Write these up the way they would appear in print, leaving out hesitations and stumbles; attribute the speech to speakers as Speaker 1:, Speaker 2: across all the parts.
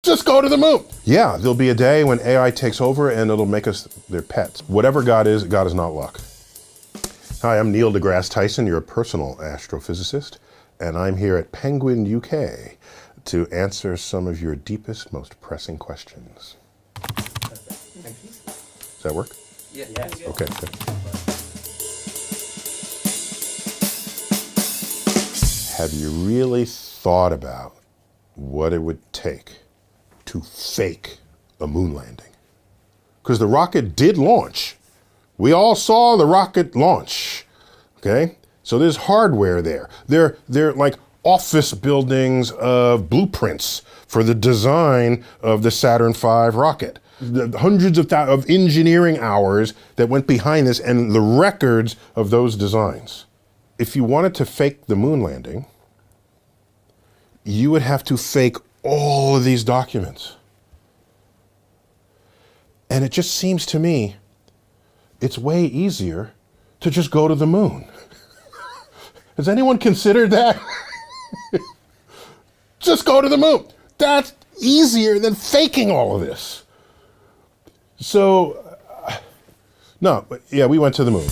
Speaker 1: Just go to the moon. Yeah, there'll be a day when AI takes over and it'll make us their pets. Whatever God is not luck. Hi, I'm Neil deGrasse Tyson, your personal astrophysicist, and I'm here at Penguin UK to answer some of your deepest, most pressing questions.
Speaker 2: Thank you.
Speaker 1: Does that work?
Speaker 2: Yeah.
Speaker 1: Okay, good. Have you really thought about what it would take to fake a moon landing? Because the rocket did launch. We all saw the rocket launch, okay? So there's hardware there. They're like office buildings of blueprints for the design of the Saturn V rocket. The hundreds of engineering hours that went behind this and the records of those designs. If you wanted to fake the moon landing, you would have to fake all of these documents. And it just seems to me, it's way easier to just go to the moon. Has anyone considered that? Just go to the moon. That's easier than faking all of this. So, no, but yeah, we went to the moon.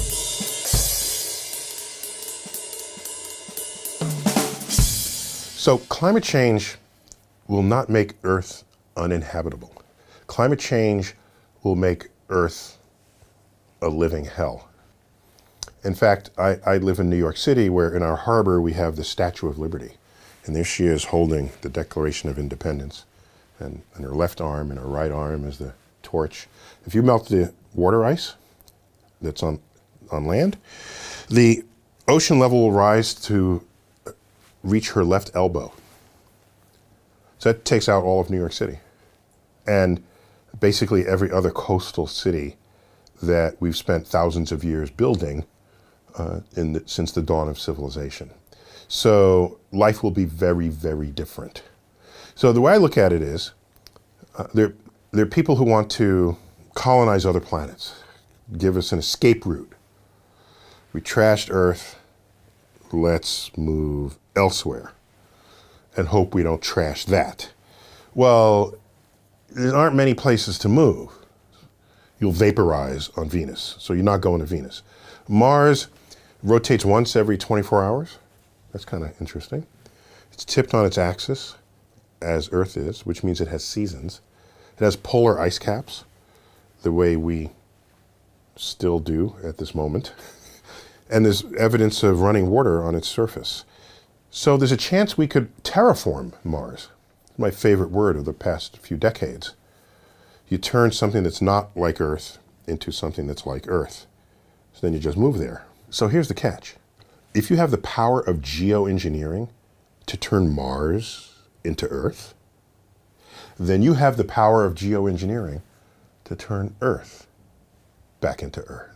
Speaker 1: So climate change will not make Earth uninhabitable. Climate change will make Earth a living hell. In fact, I live in New York City, where in our harbor we have the Statue of Liberty. And there she is holding the Declaration of Independence. And in her left arm and her right arm is the torch. If you melt the water ice that's on land, the ocean level will rise to reach her left elbow. So that takes out all of New York City. And basically every other coastal city that we've spent thousands of years building since the dawn of civilization. So life will be very, very different. So the way I look at it is, there are people who want to colonize other planets, give us an escape route. We trashed Earth, let's move elsewhere and hope we don't trash that. Well, there aren't many places to move. You'll vaporize on Venus, so you're not going to Venus. Mars rotates once every 24 hours. That's kind of interesting. It's tipped on its axis, as Earth is, which means it has seasons. It has polar ice caps, the way we still do at this moment. And there's evidence of running water on its surface. So there's a chance we could terraform Mars. My favorite word of the past few decades. You turn something that's not like Earth into something that's like Earth. So then you just move there. So here's the catch. If you have the power of geoengineering to turn Mars into Earth, then you have the power of geoengineering to turn Earth back into Earth.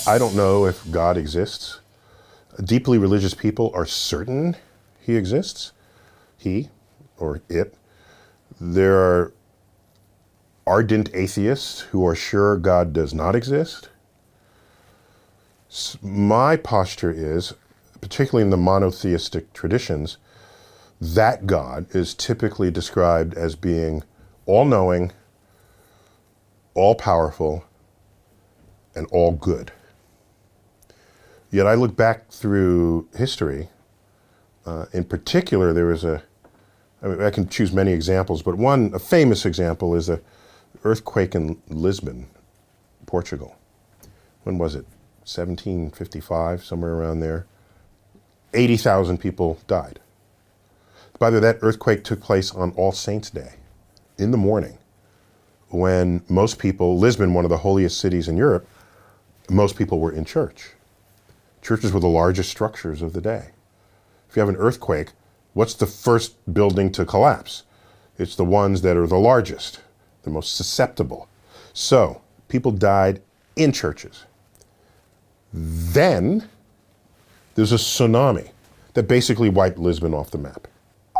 Speaker 1: I don't know if God exists. Deeply religious people are certain he exists, he or it. There are ardent atheists who are sure God does not exist. My posture is, particularly in the monotheistic traditions, that God is typically described as being all-knowing, all-powerful, and all good. Yet I look back through history, in particular there was I can choose many examples, but a famous example is the earthquake in Lisbon, Portugal. When was it? 1755, somewhere around there. 80,000 people died. By the way, that earthquake took place on All Saints' Day, in the morning, when most people, Lisbon, one of the holiest cities in Europe, most people were in church. Churches were the largest structures of the day. If you have an earthquake, what's the first building to collapse? It's the ones that are the largest, the most susceptible. So people died in churches. Then there's a tsunami that basically wiped Lisbon off the map.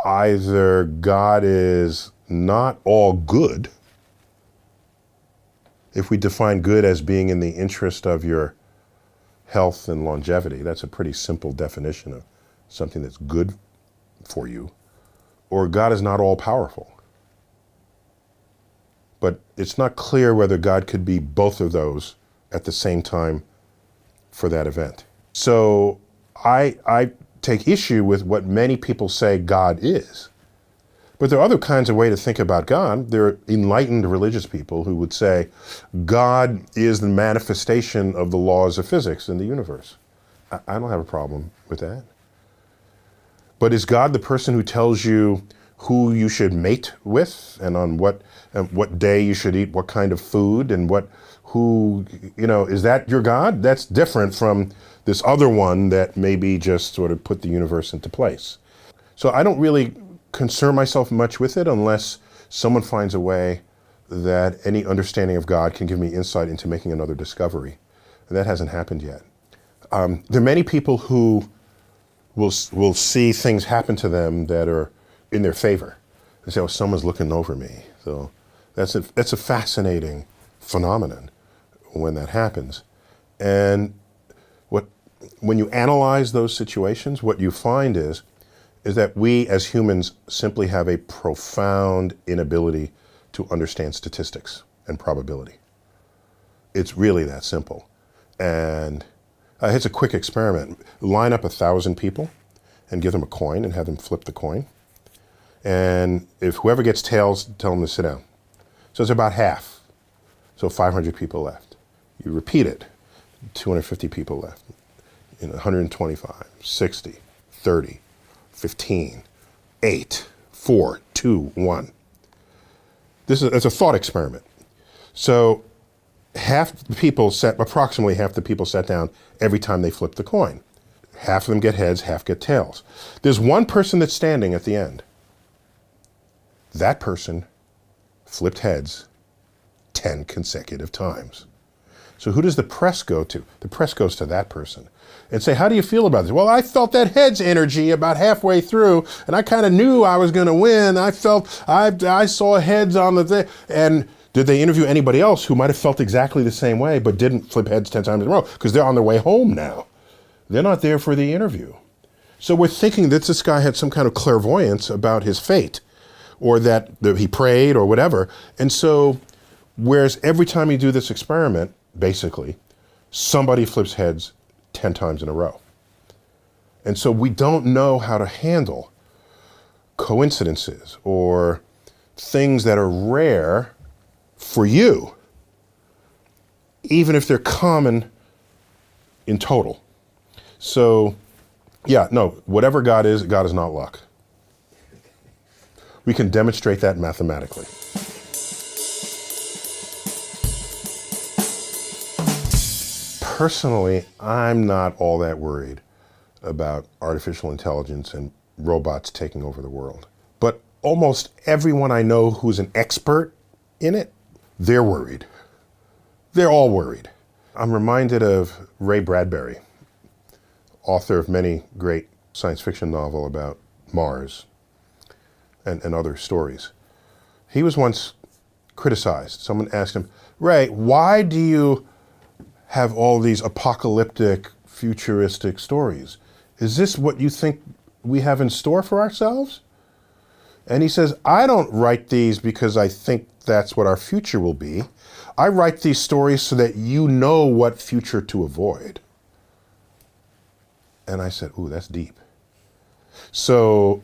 Speaker 1: Either God is not all good, if we define good as being in the interest of your health and longevity, that's a pretty simple definition of something that's good for you, or God is not all powerful. But it's not clear whether God could be both of those at the same time for that event. So I take issue with what many people say God is. But there are other kinds of ways to think about God. There are enlightened religious people who would say God is the manifestation of the laws of physics in the universe. I don't have a problem with that. But is God the person who tells you who you should mate with and on what day you should eat what kind of food and is that your God? That's different from this other one that maybe just sort of put the universe into place. So I don't really concern myself much with it unless someone finds a way that any understanding of God can give me insight into making another discovery. And that hasn't happened yet. There are many people who will see things happen to them that are in their favor. They say, oh, someone's looking over me. So that's a fascinating phenomenon when that happens. And when you analyze those situations, what you find is that we as humans simply have a profound inability to understand statistics and probability. It's really that simple. And it's a quick experiment. Line up 1,000 people and give them a coin and have them flip the coin. And if whoever gets tails, tell them to sit down. So it's about half. So 500 people left. You repeat it. 250 people left. 125, 60, 30, 15, 8, 4, 2, 1. It's a thought experiment. So approximately half the people sat down every time they flipped the coin. Half of them get heads, half get tails. There's one person that's standing at the end. That person flipped heads 10 consecutive times. So who does the press go to? The press goes to that person and say, how do you feel about this? Well, I felt that heads energy about halfway through, and I kind of knew I was going to win. I saw heads on the thing. And did they interview anybody else who might have felt exactly the same way but didn't flip heads 10 times in a row? Because they're on their way home now. They're not there for the interview. So we're thinking that this guy had some kind of clairvoyance about his fate, or that he prayed or whatever. And so, whereas every time you do this experiment, basically, somebody flips heads 10 times in a row. And so we don't know how to handle coincidences or things that are rare for you, even if they're common in total. So, whatever God is not luck. We can demonstrate that mathematically. Personally, I'm not all that worried about artificial intelligence and robots taking over the world. But almost everyone I know who's an expert in it, they're worried. They're all worried. I'm reminded of Ray Bradbury, author of many great science fiction novels about Mars and other stories. He was once criticized. Someone asked him, Ray, why do you have all these apocalyptic, futuristic stories? Is this what you think we have in store for ourselves? And he says, I don't write these because I think that's what our future will be. I write these stories so that you know what future to avoid. And I said, ooh, that's deep. So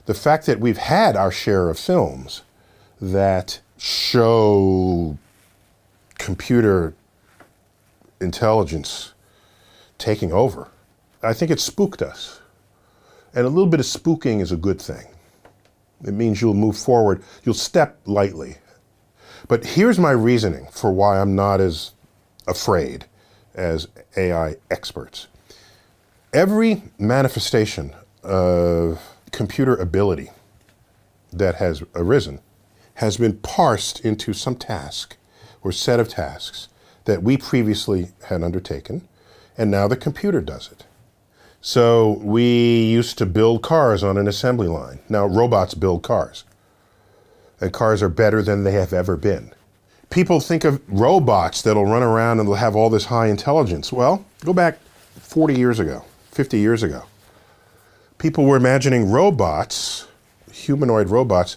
Speaker 1: the fact that we've had our share of films that show computer intelligence taking over, I think it spooked us. And a little bit of spooking is a good thing. It means you'll move forward, you'll step lightly. But here's my reasoning for why I'm not as afraid as AI experts. Every manifestation of computer ability that has arisen has been parsed into some task or set of tasks that we previously had undertaken, and now the computer does it. So we used to build cars on an assembly line. Now robots build cars, and cars are better than they have ever been. People think of robots that'll run around and they'll have all this high intelligence. Well, go back 40 years ago, 50 years ago. people were imagining robots, humanoid robots,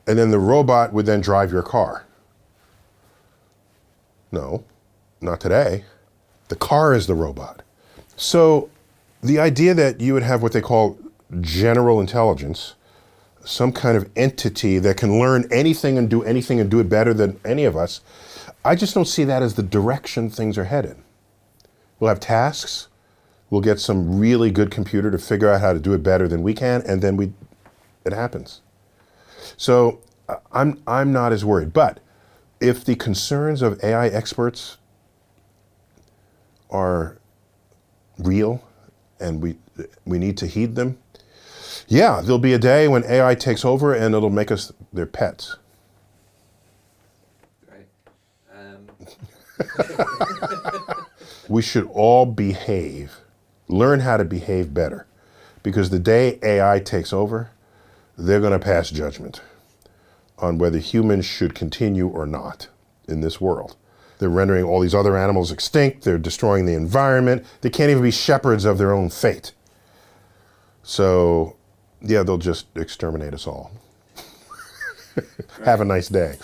Speaker 1: and then the robot would then drive your car. No, not today. The car is the robot. So the idea that you would have what they call general intelligence, some kind of entity that can learn anything and do it better than any of us, I just don't see that as the direction things are headed. We'll have tasks, we'll get some really good computer to figure out how to do it better than we can, and then it happens. So I'm not as worried. But if the concerns of AI experts are real and we need to heed them, yeah, there'll be a day when AI takes over and it'll make us their pets.
Speaker 2: Right.
Speaker 1: We should all behave, learn how to behave better, because the day AI takes over, they're going to pass judgment on whether humans should continue or not in this world. They're rendering all these other animals extinct, they're destroying the environment, they can't even be shepherds of their own fate. So, yeah, they'll just exterminate us all. Have a nice day.